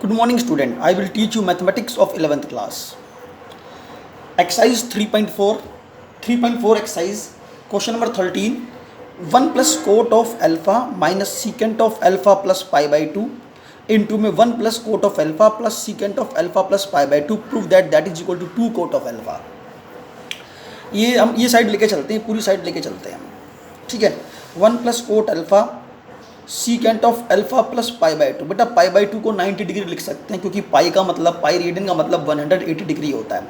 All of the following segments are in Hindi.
Good morning student, I will teach you mathematics of 11th class. Exercise 3.4 exercise, question number 13. 1 plus cot of alpha minus secant of alpha plus pi by 2 into में 1 plus cot of alpha plus secant of alpha plus pi by 2 prove that is equal to 2 cot of alpha. ये हम ये साइड लेके चलते हैं, पूरी साइड लेके चलते हैं हम, ठीक है. 1 plus cot alpha secant of alpha plus pi by 2. बेटा पाई बाई 2 को 90 डिग्री लिख सकते हैं क्योंकि पाई का मतलब, पाई रेडियन का मतलब 180 डिग्री होता है.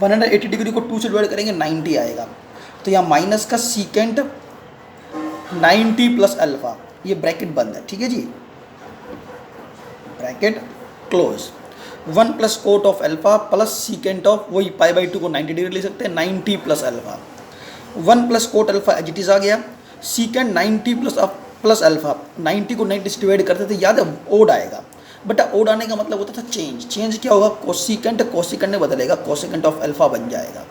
180 डिग्री को 2 से डिवाइड करेंगे 90 आएगा. तो यहाँ माइनस का सीकेंट 90 प्लस अल्फा, ये ब्रैकेट बंद है, ठीक है जी, bracket close. 1 plus cot of alpha plus secant of, वही पाई बाई 2 को 90 डिग्री लिख सकते हैं, 90 plus alpha. 1 plus cot alpha as it is आ गया. सीकेंट 90 प्लस अल्फा, 90 को 90 से डिवाइड करते थे, याद है ओड आएगा. बट ओड आने का मतलब होता था चेंज क्या होगा, कोसिकेंट में बदलेगा, कोसिकेंट ऑफ अल्फा बन जाएगा.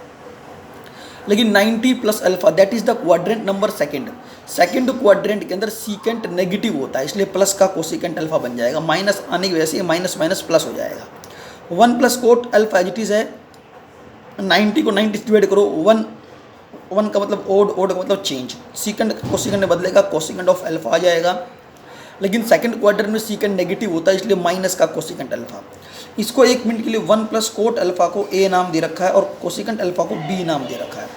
लेकिन 90 plus alpha that is the quadrant number second quadrant के अंदर सीकेंट नेगेटिव होता है, इसलिए प्लस का कोसिकेंट अल्फा बन जाएगा. माइनस आने की वजह से माइनस माइनस प्लस हो जाएगा. 1 plus cot alpha as it is है, 90 को 90 से डिवाइड करो, 1 का मतलब ओड का मतलब चेंज, सीकेंट कोसिकेंट में बदलेगा, कोसिकेंट ऑफ अल्फा आ जाएगा. लेकिन सेकंड क्वाड्रेंट में सीकेंट नेगेटिव होता है, इसलिए माइनस का कोसिकेंट अल्फा. इसको 1 मिनट के लिए 1 प्लस कोट अल्फा को ए नाम दे रखा है और कोसिकेंट अल्फा को बी नाम दे रखा है.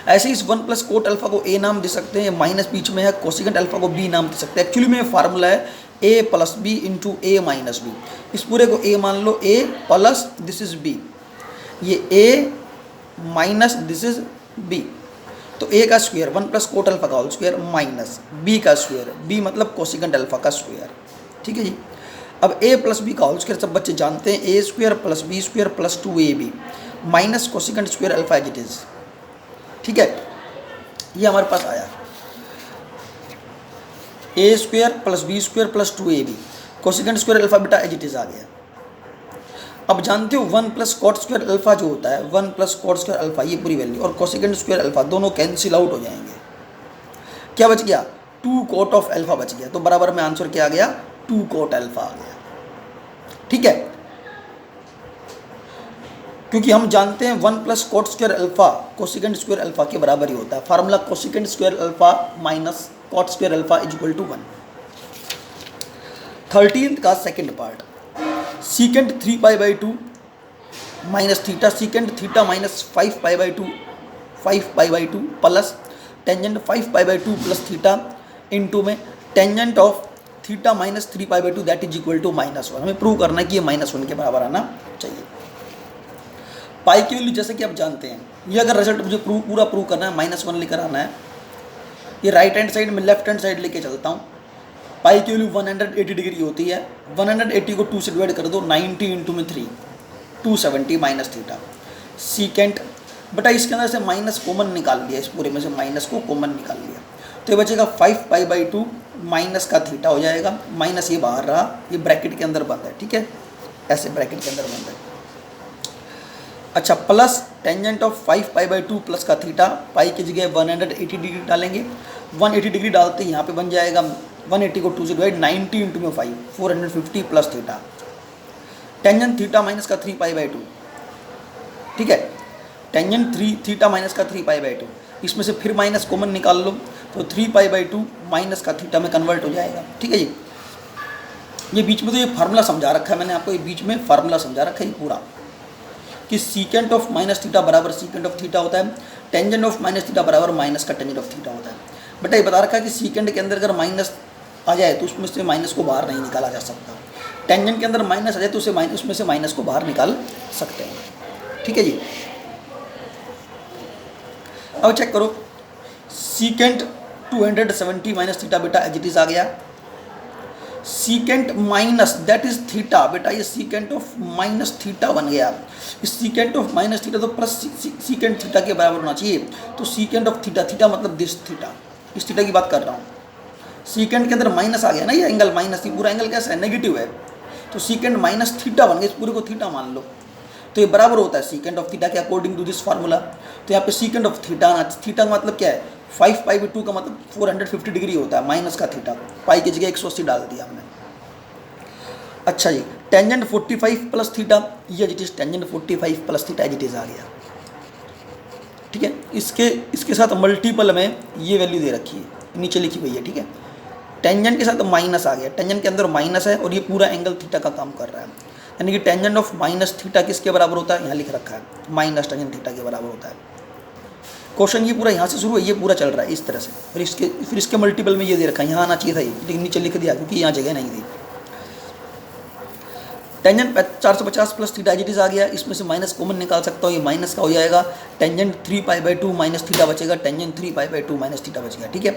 ऐसे इस 1 प्लस कोट अल्फा को ए नाम दे सकते हैं, माइनस बीच में है, कोसिकेंट अल्फा को बी नाम दे सकते हैं. एक्चुअली में फार्मूला है A plus B into A minus B. इस पूरे को ए मान लो, A plus this is B, ये A minus this is B. तो ए का स्क्वायर 1 प्लस कोट अल्फा का होल स्क्वायर माइनस बी का स्क्वायर, बी मतलब कोसिकेंट अल्फा का स्क्वायर, ठीक है जी. अब ए प्लस बी का होल स्क्वायर सब बच्चे जानते हैं, A square plus B square plus 2ab minus cosecant square alpha as it is, ठीक है. ये हमारे पास आया A square plus B square plus 2ab, cosecant square alpha बेटा एज इट इज आ गया. अब जानते हो 1 प्लस कॉट स्क्वायर अल्फा जो होता है, 1 प्लस कॉट स्क्वायर अल्फा, ये पूरी वैल्यू और कोसिकेंट स्क्वायर अल्फा दोनों कैंसिल आउट हो जाएंगे. क्या बच गया, 2 कॉट ऑफ अल्फा बच गया. तो बराबर में आंसर क्या आ गया, 2 कॉट अल्फा आ गया, ठीक है. क्योंकि हम जानते हैं 1 plus cot square alpha cosecant square alpha के बराबर ही होता है. Formula cosecant square alpha minus cot square alpha is equal to 1. 13th का second part, secant 3 pi by 2 minus theta, secant theta minus 5 pi by 2 plus tangent 5 pi by 2 plus theta into में tangent of theta minus 3 pi by 2 that is equal to -1. हमें प्रूव करना है कि ये -1 के बराबर आना चाहिए. पाई की वैल्यू जैसे कि आप जानते हैं, ये अगर रिजल्ट मुझे पूरा प्रूव करना है, -1 लेकर आना है. ये राइट हैंड साइड में लेफ्ट हैंड साइड लेके चलता हूँ. पाई की वैल्यू 180 डिग्री होती है, 180 को 2 से डिवाइड कर दो, 90 इंटू में 3 270 माइनस थीटा. सीकेंट बेटा इसके अंदर से माइनस कॉमन निकाल लिया, इस पूरे में से माइनस को कॉमन निकाल लिया, तो ये बचेगा 5 पाई बाई 2 माइनस का थीटा हो जाएगा, माइनस ये बाहर रहा, ये ब्रैकेट के अंदर बंद है, ठीक है, ऐसे ब्रैकेट के अंदर बंद है. अच्छा, plus tangent of 5 pi by 2 plus का थीटा, पाई की जगह 180 डिग्री डालेंगे, 180 डिग्री डालते हैं यहाँ पे बन जाएगा 180 को 2 से डिवाइड, 90 इंटू में 5 450 plus theta. Tangent theta minus का 3 पाई बाई 2, ठीक है, टेंजेंट 3 थीटा माइनस का 3 पाई बाई 2, इसमें से फिर माइनस कॉमन निकाल लो, तो 3 पाई बाई 2 माइनस का थीटा में कन्वर्ट हो जाएगा, ठीक है जी. ये बीच में तो ये फार्मूला समझा रखा है मैंने आपको, ये बीच में फार्मूला समझा रखा है ये पूरा, कि सीकेंट ऑफ माइनस थीटा बराबर सीकेंट ऑफ थीटा होता है, टेंजेंट ऑफ माइनस थीटा बराबर माइनस का टेंजेंट ऑफ थीटा होता है. बेटा ये बता रखा है कि सीकेंट के अंदर अगर माइनस आ जाए तो उसमें से माइनस को बाहर नहीं निकाला जा सकता, टेंजेंट के अंदर माइनस आ जाए तो उसमें से माइनस को बाहर निकाल सकते हैं, ठीक है जी. अब चेक करो, सीकेंट 270 माइनस थीटा बेटा एज इट इज आ गया. Secant minus that is theta, बेटा ये सीकेंट ऑफ माइनस थीटा बन गया. इस सीकेंट ऑफ माइनस थीटा तो प्लस सीकेंट थीटा के बराबर होना चाहिए, तो सीकेंट ऑफ थीटा, थीटा मतलब दिस थीटा, इस थीटा की बात कर रहा हूँ. सीकेंट के अंदर माइनस आ गया ना, ये एंगल माइनस, ये पूरा एंगल कैसा है, नेगेटिव है, तो सीकेंट माइनस थीटा बन गया, इस पूरे को थीटा मान लो, तो ये बराबर होता है सीकेंट ऑफ थीटा के अकॉर्डिंग टू दिस फार्मूला. तो यहाँ पे सीकेंट ऑफ थीटा, थीटा का मतलब क्या है, 5 पाई बाई 2 का मतलब 450 डिग्री होता है, माइनस का थीटा, पाई की जगह 180 डाल दिया हमने. अच्छा जी, टेंजेंट 45 प्लस थीटा, ये it is tangent 45 plus theta as it is आ गया। ठीक है, इसके साथ मल्टीपल में ये वैल्यू दे रखी है, नीचे लिखी हुई है। ठीक है, टेंजेंट के साथ माइनस आ गया, टेंजेंट के अंदर माइनस है और ये पूरा एंगल थीटा का काम कर रहा है, यानी कि टेंजेंट ऑफ माइनस थीटा किसके बराबर होता है, यहाँ लिख रखा है माइनस टेंजेंट थीटा के बराबर होता है। क्वेश्चन ये पूरा यहाँ से शुरू है, ये पूरा चल रहा है इस तरह से, फिर इसके मल्टीपल में ये दे रखा है, यहाँ आना चाहिए था ये, लेकिन नीचे लिख दिया क्योंकि यहाँ जगह नहीं थी। Tangent 450 plus theta as it is आ गया, इसमें से माइनस कॉमन निकाल सकता हूँ, ये माइनस का हो जाएगा, टेंजेंट 3π/2 माइनस थीटा बचेगा, टेंजेंट 3π/2 माइनस थीटा बचेगा। ठीक है,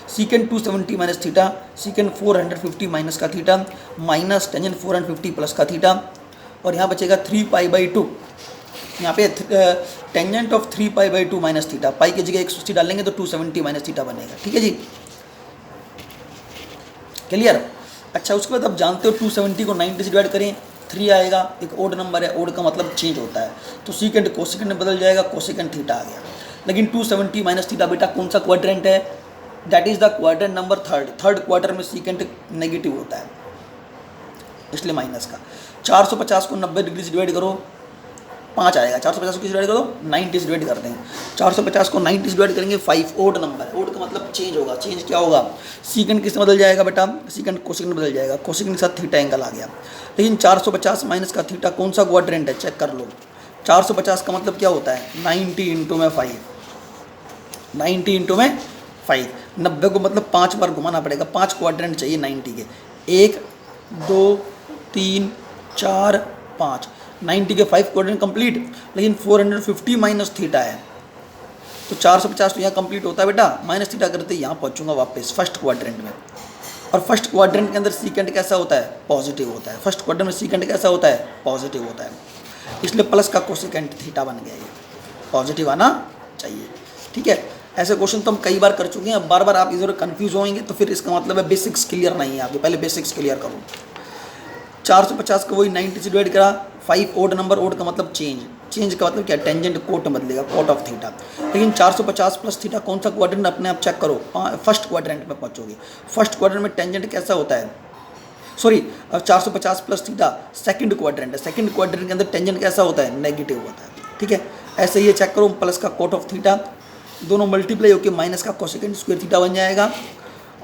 secant 270 minus theta, secant 450 minus का थीटा, माइनस टेंजेंट 450 प्लस का थीटा, और यहाँ बचेगा 3π/2, यहाँ पे टेंजेंट ऑफ 3π/2 माइनस थीटा, पाई की जगह 180 डालेंगे तो 270 माइनस थीटा बनेगा। ठीक है जी, क्लियर। अच्छा, उसके बाद आप जानते हो 270 को 90 से डिवाइड करें 3 आएगा, एक ओड नंबर है, ओड का मतलब चेंज होता है, तो सीकेंट कोसिकेंट में बदल जाएगा, कोसिकेंट थीटा आ गया। लेकिन 270 माइनस थीटा बेटा कौन सा क्वाड्रेंट है, that is the quadrant number third quarter में सीकेंट नेगेटिव होता है, इसलिए माइनस का। 450 को 90 डिग्री से डिवाइड करो 5 आएगा, 450 को किस डिवाइड करो 90 से डिवाइड करते हैं, 450 को 90 से डिवाइड करेंगे 5, ओड नंबर है, ओड का मतलब चेंज होगा, चेंज क्या होगा, सीकेंट किस में बदल जाएगा बेटा, सीकेंट कोसिकेंट बदल जाएगा, कोसिकेंट के साथ थीटा एंगल आ गया। लेकिन 450 माइनस का थीटा कौन सा क्वाड्रेंट है, चेक कर लो। 450 का मतलब क्या होता है 90 इंटू में 5, 90 इंटू में 5, 90 को मतलब 5 बार घुमाना पड़ेगा, 5 क्वाड्रेंट चाहिए 90 के, 1 2 3 4 5, 90 के 5 क्वाड्रेंट कंप्लीट। लेकिन 450 माइनस थीटा है तो 450 तो यहाँ कंप्लीट होता है बेटा, माइनस थीटा करते यहाँ पहुँचूंगा वापस फर्स्ट क्वाड्रेंट में, और फर्स्ट क्वाड्रेंट के अंदर सीकेंट कैसा होता है, पॉजिटिव होता है, फर्स्ट क्वाड्रेंट में सीकेंट कैसा होता है, पॉजिटिव होता है, इसलिए प्लस का कोसिकेंट थीटा बन गया, ये पॉजिटिव आना चाहिए। ठीक है, ऐसे क्वेश्चन तो हम कई बार कर चुके हैं, अब बार बार आप इधर कंफ्यूज होंगे तो फिर इसका मतलब है बेसिक्स क्लियर नहीं है आपके, पहले बेसिक्स क्लियर करो। 450 को वही 90 से डिवाइड करा, 5 ओड नंबर, ओड का मतलब चेंज, चेंज का मतलब क्या, टेंजेंट कोट में बदलेगा, कोट ऑफ थीटा। लेकिन 450 प्लस थीटा कौन सा क्वाड्रेंट, अपने आप चेक करो, फर्स्ट क्वाड्रेंट में पहुंचोगे, फर्स्ट क्वाड्रेंट में टेंजेंट कैसा होता है, sorry 450 plus theta second quadrant है, सेकंड क्वाड्रेंट के अंदर टेंजेंट कैसा होता है, नेगेटिव होता है। ठीक है, ऐसे ये चेक करो, प्लस का कोट ऑफ थीटा, दोनों मल्टीप्लाई होकर माइनस का कोसेकेंट स्क्वायर थीटा बन जाएगा,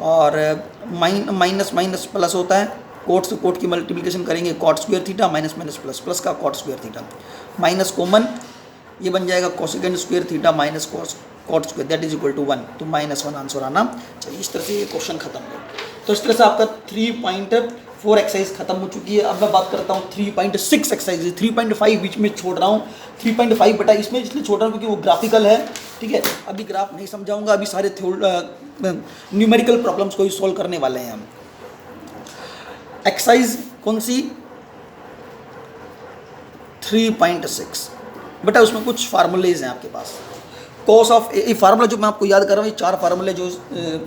और माइनस माइनस प्लस होता है, कोट से कोट की मल्टीप्लिकेशन करेंगे cot square theta, minus minus plus, plus का cot square theta, minus common, ये बन जाएगा cosecant square theta minus cot square, that is equal to 1, तो -1 आंसर आना चाहिए। इस तरह से ये क्वेश्चन खत्म हो। तो इस तरह से आपका 3.4 एक्सरसाइज खत्म हो चुकी है। अब मैं बात करता हूँ 3.6 एक्सरसाइज, 3.5 बीच में छोड़ रहा हूँ, 3.5 बेटा इसमें इसलिए छोड़ रहा हूँ क्योंकि वो ग्राफिकल है। ठीक है, अभी ग्राफ नहीं समझाऊंगा, अभी सारे न्यूमेरिकल प्रॉब्लम्स को ही सॉल्व करने वाले हैं हम। एक्सरसाइज कौन सी, 3.6 बेटा, उसमें कुछ फार्मूलेज हैं आपके पास। कॉस ऑफ ए, फार्मूला जो मैं आपको याद कर रहा हूँ, ये 4 फार्मूले जो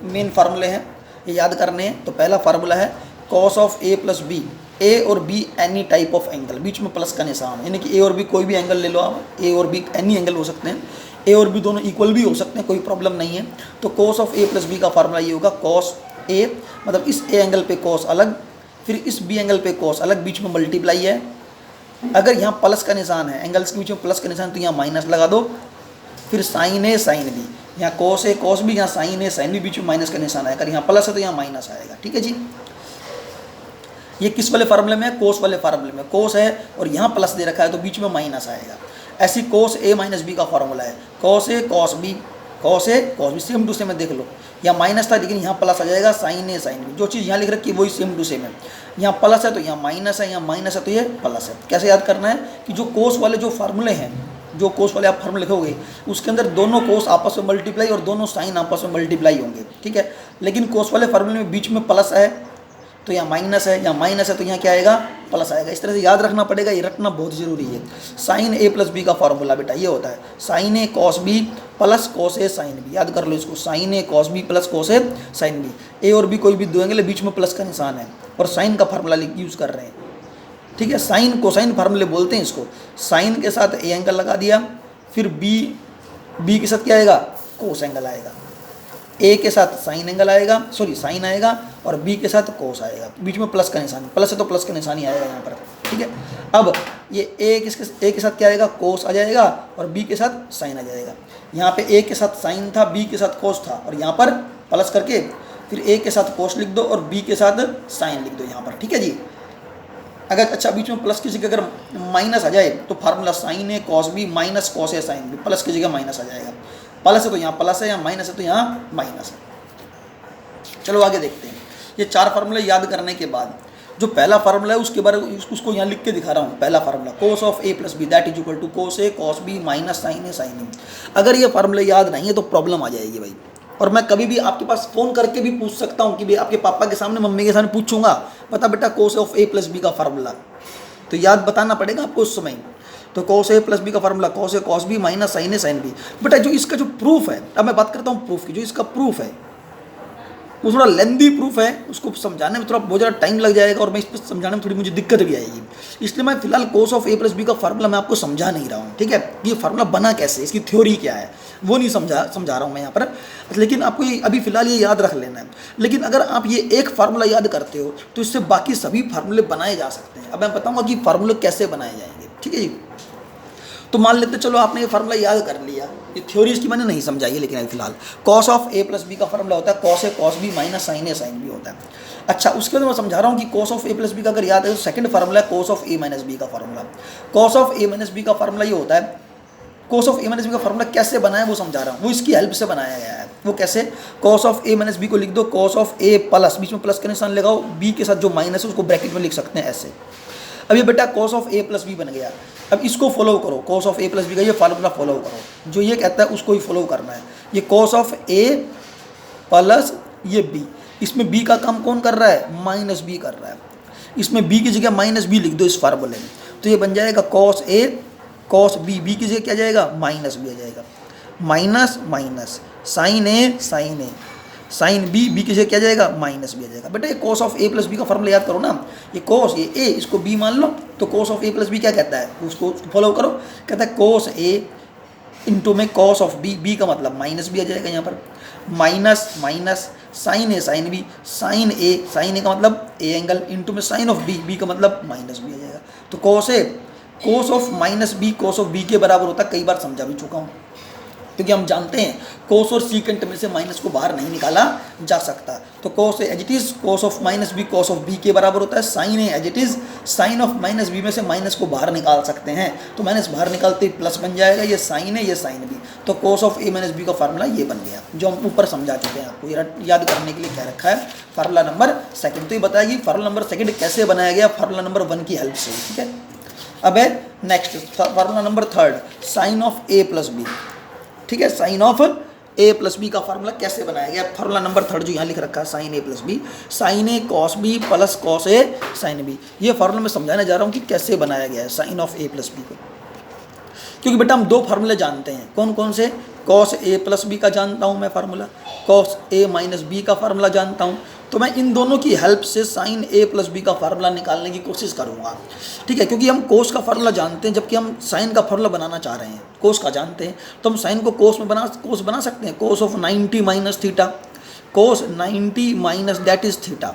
मेन फार्मूले हैं ये याद करने हैं। तो पहला फार्मूला है cos of A plus B, A और B any type of angle, बीच में प्लस का निशान, यानी कि ए और बी कोई भी एंगल ले लो आप, ए और बी एनी एंगल हो सकते हैं, ए और बी दोनों इक्वल भी हो सकते हैं, कोई प्रॉब्लम नहीं है। तो cos of A plus B का फार्मूला ये होगा, कॉस ए मतलब इस ए एंगल पे कॉस अलग, फिर इस बी एंगल पे कॉस अलग, बीच में मल्टीप्लाई है। अगर यहाँ प्लस का निशान है, एंगल्स के बीच में प्लस का निशान, तो यहाँ माइनस लगा दो, फिर साइन ए साइन बी, यहाँ कॉस ए कॉस बी, यहाँ साइन ए साइन बी, बीच में माइनस का निशान आएगा, अगर यहाँ प्लस है तो यहाँ माइनस आएगा। ठीक है जी, ये किस वाले फार्मूले में है, कोस वाले फार्मूले में, कोस है और यहाँ प्लस दे रखा है तो बीच में माइनस आएगा। ऐसी कोस ए माइनस बी का फार्मूला है, cos A cos B, cos A cos B, same to same है, देख लो यहाँ माइनस था लेकिन यहाँ प्लस आ जाएगा, साइन ए साइन बी, जो चीज़ यहाँ लिख रखी है वही सेम टू सेम है, यहाँ प्लस है तो यहाँ माइनस है, यहाँ माइनस है तो ये प्लस है। कैसे याद करना है कि जो कोस वाले जो फार्मूले हैं, जो कोस वाले आप फार्मूले लिखोगे उसके अंदर दोनों कोस आपस में मल्टीप्लाई और दोनों साइन आपस में मल्टीप्लाई होंगे। ठीक है, लेकिन कोस वाले फार्मूले में बीच में प्लस है तो यहाँ माइनस है, यहाँ माइनस है तो यहाँ क्या आएगा, प्लस आएगा। इस तरह से याद रखना पड़ेगा, ये रखना बहुत ज़रूरी है। साइन ए प्लस बी का फार्मूला बेटा ये होता है, sine A cos B plus cos A sine B, याद कर लो इसको, sign A cos B plus cos A sine B. A और बी कोई भी दो एंगल, बीच में प्लस का निशान है और साइन का फार्मूला यूज़ कर रहे हैं। ठीक है, साइन कोसाइन फार्मूले बोलते हैं इसको। साइन के साथ ए एंगल लगा दिया, फिर बी के साथ क्या आएगा, कोस एंगल आएगा, ए के साथ साइन एंगल आएगा, सॉरी साइन आएगा, और बी के साथ कोस आएगा, बीच में प्लस का निशान, प्लस है तो प्लस का निशान ही आएगा यहाँ पर। ठीक है। अब ये ए के साथ क्या आएगा, कोस आ जाएगा और बी के साथ साइन आ जाएगा। यहाँ पे ए के साथ साइन था, बी के साथ कोस था, और यहाँ पर प्लस करके फिर ए के साथ कोस लिख दो और बी के साथ साइन लिख दो यहाँ पर, ठीक है जी। अगर अच्छा बीच में प्लस की जगह अगर माइनस आ जाए तो formula sine A cos B minus cos A sine B, plus की जगह माइनस आ जाएगा। प्लस है तो यहाँ प्लस है, या माइनस है तो यहाँ माइनस है। चलो आगे देखते हैं। ये 4 फार्मूले याद करने के बाद जो पहला फार्मूला है उसके बारे में उसको यहाँ लिख के दिखा रहा हूँ। पहला formula cos of A plus B that is equal to cos A cos B minus sine A sine B. अगर ये फार्मूले याद नहीं है तो प्रॉब्लम आ जाएगी भाई। और मैं कभी भी आपके पास फ़ोन करके भी पूछ सकता हूँ कि भाई आपके पापा के सामने, मम्मी के सामने पूछूंगा, बता बेटा cos of A plus B का फार्मूला, तो याद बताना पड़ेगा आपको उस समय। तो कोस ए प्लस बी का formula cos A cos B minus sine A sine B. बेटा जो इसका जो प्रूफ है, अब मैं बात करता हूँ प्रूफ की, जो इसका प्रूफ है वो थोड़ा लेंदी प्रूफ है, उसको समझाने में थोड़ा बहुत ज़्यादा टाइम लग जाएगा और मैं इस पर समझाने में थोड़ी मुझे दिक्कत भी आएगी। इसलिए मैं फिलहाल cos of A plus B का फार्मूला मैं आपको समझा नहीं रहा हूँ, ठीक है। ये फार्मूला बना कैसे, इसकी थ्योरी क्या है, वो नहीं समझा रहा हूँ मैं यहाँ पर। लेकिन आपको ये अभी फिलहाल ये याद रख लेना है। लेकिन अगर आप ये एक फार्मूला याद करते हो तो इससे बाकी सभी फार्मूले बनाए जा सकते हैं। अब मैं बताऊँगा कि फार्मूले कैसे बनाए जाएंगे, ठीक है जी। तो मान लेते चलो आपने ये फार्मूला याद कर लिया, ये थ्योरी इसकी मैंने नहीं समझाई है, लेकिन अभी फिलहाल cos of A plus B का फार्मूला होता है cos A cos B minus sine A sine B होता है। अच्छा, उसके बाद मैं समझा रहा हूँ कि cos of A plus B का अगर याद है तो सेकंड फार्मूला है cos of A minus B का formula. Cos of A minus B का फार्मूला ये होता है, cos of A minus B का फार्मूला कैसे बनाया वो समझा रहा हूँ, वो इसकी हेल्प से बनाया गया है। वो कैसे, cos of A minus B को लिख दो कॉस ऑफ ए प्लस, बीच में प्लस का निशान लगाओ, बी के साथ जो माइनस है उसको ब्रैकेट में लिख सकते हैं ऐसे। अब ये बेटा cos of A plus B बन गया। अब इसको फॉलो करो, cos of A plus B का ये फार्मूला फॉलो करो, जो ये कहता है उसको ही फॉलो करना है। ये कॉस ऑफ ए प्लस ये बी, इसमें बी का काम कौन कर रहा है, माइनस बी कर रहा है। इसमें बी की जगह माइनस बी लिख दो इस फार्मूले में, तो ये बन जाएगा cos A cos B, B की जगह क्या जाएगा, माइनस बी आ जाएगा, minus minus sine A sine B, B की जगह क्या जाएगा, माइनस बी आ जाएगा। बेटा ये cos of A plus B का फार्मूला याद करो ना, ये कॉस ये ए, इसको बी मान लो, तो cos of A plus B क्या कहता है, उसको फॉलो करो, कहता है कॉस ए इंटू में कॉस ऑफ बी, बी का मतलब माइनस बी आ जाएगा यहाँ पर, minus minus sine A sine A का मतलब ए एंगल इंटू में साइन ऑफ बी, बी का मतलब माइनस बी आ जाएगा। तो cos of minus B cos of B के बराबर होता है, कई बार समझा भी चुका हूँ, क्योंकि हम जानते हैं कोस और सीकेंट में से माइनस को बाहर नहीं निकाला जा सकता। तो cos A as it is cos of minus B cos of B के बराबर होता है, sine A as it is sine of minus B में से माइनस को बाहर निकाल सकते हैं, तो माइनस बाहर निकालते ही प्लस बन जाएगा, ये साइन है ये साइन बी। तो cos of A minus B का फार्मूला ये बन गया, जो हम ऊपर समझा चुके हैं। आपको याद करने के लिए क्या रखा है, फार्मूला नंबर सेकंड। तो ये बताएगी फार्मूला नंबर सेकंड कैसे बनाया गया, फार्मूला नंबर 1 की हेल्प से, ठीक है। अब है next formula number third, sine of A plus B, ठीक है। Sine of A plus B का फार्मूला कैसे बनाया गया, फार्मूला नंबर थर्ड जो यहाँ लिख रखा है, sine A plus B, sign A cos B plus cos A sine B. ये फार्मूला मैं समझाने जा रहा हूँ कि कैसे बनाया गया है sine of A plus B को, क्योंकि बेटा हम 2 फार्मूले जानते हैं, कौन कौन से, कॉस ए प्लस बी का जानता हूँ मैं formula, cos A minus B का फार्मूला जानता हूँ। तो मैं इन दोनों की हेल्प से साइन ए प्लस बी का फार्मूला निकालने की कोशिश करूँगा, ठीक है। क्योंकि हम कोस का फार्मूला जानते हैं, जबकि हम साइन का फार्मूला बनाना चाह रहे हैं, कोस का जानते हैं, तो हम साइन को कोस बना सकते हैं। Cos of 90 minus theta, cos 90 minus that is theta,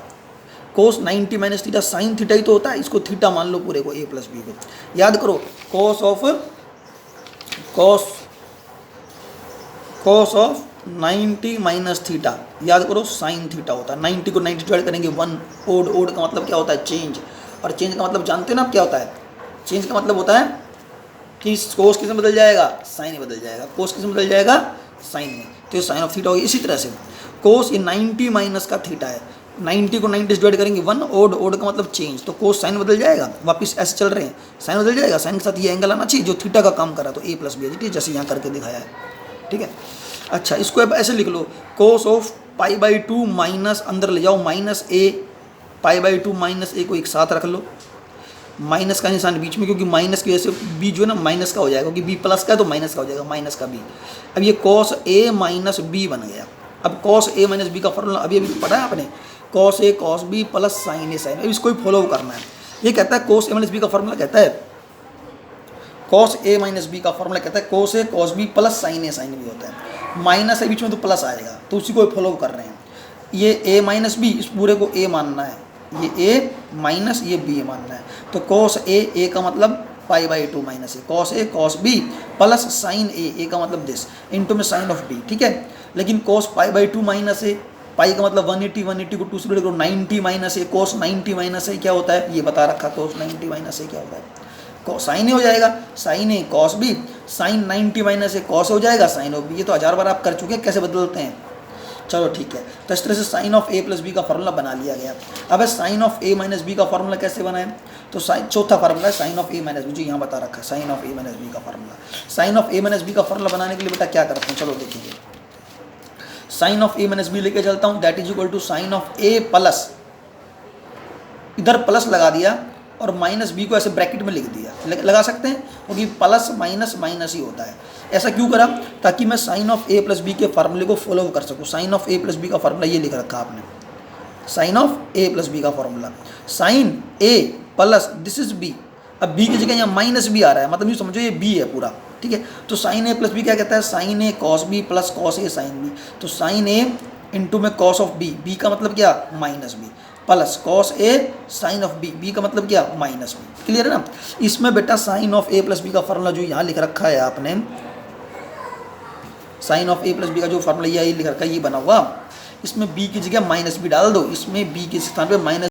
cos 90 minus theta sine theta ही तो होता है, इसको थीटा मान लो पूरे को, ए प्लस बी को। याद करो कोस ऑफ 90 माइनस थीटा, याद करो साइन थीटा होता है। 90 को 90 डिवाइड करेंगे 1, ओड का मतलब क्या होता है, चेंज, और चेंज का मतलब जानते हैं ना आप क्या होता है, चेंज का मतलब होता है कि कोस किस में बदल जाएगा, साइन में बदल जाएगा, कोस किस में बदल जाएगा, साइन में, तो ये साइन ऑफ थीटा होगी। इसी तरह से कोस ये 90 माइनस का थीटा है, 90 को 90 डिवाइड करेंगे 1, ओड का मतलब चेंज, तो कोस साइन बदल जाएगा, वापस ऐसे चल रहे हैं, साइन बदल जाएगा, साइन के साथ ये एंगल आना चाहिए जो थीटा का काम कर रहा है, तो ए प्लस बी, ठीक है, जैसे यहाँ करके दिखाया है, ठीक है। अच्छा, इसको अब ऐसे लिख लो, कोस ऑफ π/2 माइनस, अंदर ले जाओ माइनस ए, π/2 माइनस ए को एक साथ रख लो, माइनस का निशान बीच में, क्योंकि माइनस की वजह से बी जो है ना माइनस का हो जाएगा, क्योंकि बी प्लस का है तो माइनस का हो जाएगा, माइनस का बी। अब ये कॉस ए माइनस बी बन गया। अब कॉस ए माइनस बी का फॉर्मूला अभी पढ़ा है आपने, cos A cos B plus sign A sign, अब इसको ही फॉलो करना है। ये कहता है कोस ए माइनस बी का फॉर्मूला कहता है, कॉस ए माइनस बी का फॉर्मूला कहता है कोस A cos B plus sign A sine B होता है। माइनस है बीच में तो प्लस आएगा, तो उसी को फॉलो कर रहे हैं। ये ए माइनस बी, इस पूरे को ए मानना है, ये ए माइनस ये बी मानना है। तो कॉस ए का मतलब π/2 minus A, cos A cos B plus sign A का मतलब दिस इनटू में साइन ऑफ बी, ठीक है। लेकिन कॉस π/2 माइनस ए, पाई का मतलब 180 को 2 से करो 90 माइनस ए, कॉस 90 माइनस ए क्या होता है ये बता रखा, कॉस 90 माइनस ए क्या होता है, साइन ए हो जाएगा, sign A cos B, sign 90 minus A cos हो जाएगा, साइन ऑफ बी। ये तो 1000 बार आप कर चुके हैं, कैसे बदलते हैं। चलो ठीक है, तो इस तरह से sine of A plus B का फॉर्मूला बना लिया गया। अब sine of A minus B का फॉर्मूला कैसे बनाएं, तो साइन चौथा फार्मूला है sine of A minus B, जो यहाँ बता रखा है sine of A minus B का formula. Sine of A minus B का फॉर्मूला बनाने के लिए बेटा क्या करते हैं, चलो देखिए, साइन ऑफ ए माइनस बी लेके चलता हूँ, that is equal to sine of A plus, इधर प्लस लगा दिया और माइनस बी को ऐसे ब्रैकेट में लिख दिया, लगा सकते हैं क्योंकि प्लस माइनस माइनस ही होता है। ऐसा क्यों करा, ताकि मैं sine of A plus B के फार्मूले को फॉलो कर सकूँ। Sine of A plus B का फार्मूला ये लिख रखा आपने, sine of A plus B का formula, sine A plus this is B. अब बी की जगह यहाँ माइनस बी आ रहा है, मतलब यूँ समझो ये बी है पूरा, ठीक है। तो साइन ए प्लस बी क्या कहता है, sine A cos B plus cos A sine B. तो साइन ए इंटू में कॉस ऑफ बी, बी का मतलब क्या minus B, plus cos A sine of B, B का मतलब क्या माइनस बी। क्लियर है ना। इसमें बेटा sine of A plus B का फार्मूला जो यहाँ लिख रखा है आपने, sine of A plus B का जो फार्मूला ये लिख रखा है ये बना हुआ, इसमें बी की जगह माइनस बी डाल दो, इसमें बी के स्थान पे माइनस